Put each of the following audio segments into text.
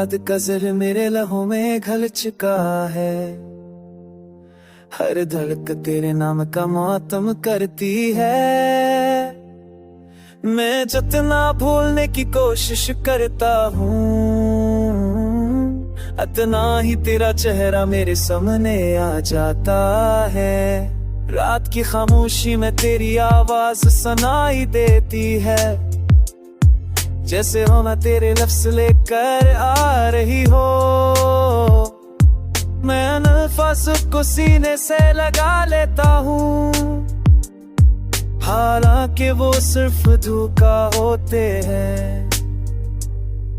याद का ज़र मेरे लहू में घल चुका है। हर धड़क तेरे नाम का मातम करती है। मैं जितना भूलने की कोशिश करता हूँ, उतना ही तेरा चेहरा मेरे सामने आ जाता है। रात की खामोशी में तेरी आवाज सुनाई देती है, जैसे हो मैं तेरे लफ्ज़ लेकर आ रही हो। मैं उन अल्फाज़ों को सीने से लगा लेता हूँ, हालांकि वो सिर्फ धोखा होते हैं।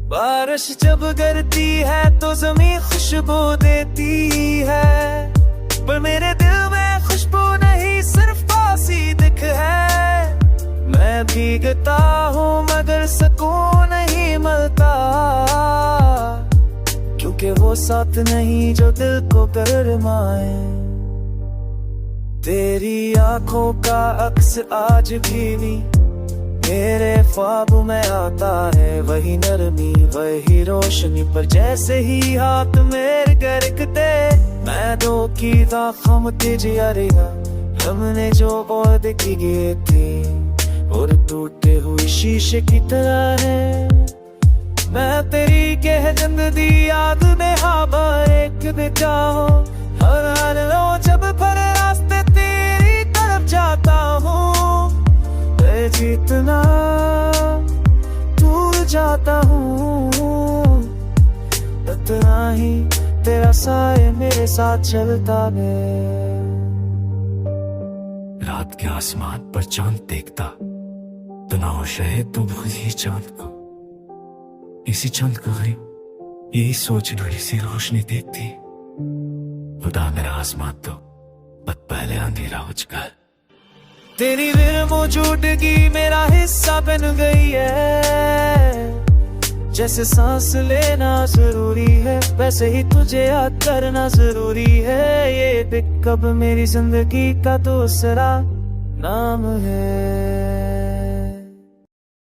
बारिश जब गिरती है तो ज़मीन खुशबू देती है, पर मेरे दिल में खुशबू नहीं सिर्फ दिख है। मैं भीगता हूँ मगर सुकून नहीं मिलता, क्योंकि वो साथ नहीं जो दिल को गरमाए। तेरी आंखों का अक्स आज भी मेरे ख्वाब में आता है। वही नरमी वही रोशनी, पर जैसे ही हाथ मेरे गरकते मैं दो की दाखम तेजिया रहा। हमने जो बहुत की गए थे और टूटे हुए शीशे की तरह है। मैं तेरी कह जिंदगी याद में हाबर एक बेटा हूँ। हर रोज जब भर रास्ते तेरी तरफ जाता हूँ, मैं जितना दूर जाता हूँ, उतना ही तेरा साया मेरे साथ चलता है। रात के आसमान पर चांद देखता तो नाहोश रहे तो भूल ही चांद को। इसी चांद को गई यही सोच बड़ी सी रोशनी देखती। खुदा मेरा आसमान तो बद पहले अंधेरा हो चुका है। तेरी फिर मौजूदगी मेरा हिस्सा बन गई है। जैसे सांस लेना जरूरी है, वैसे ही तुझे याद करना जरूरी है। ये कब मेरी जिंदगी का दूसरा नाम है।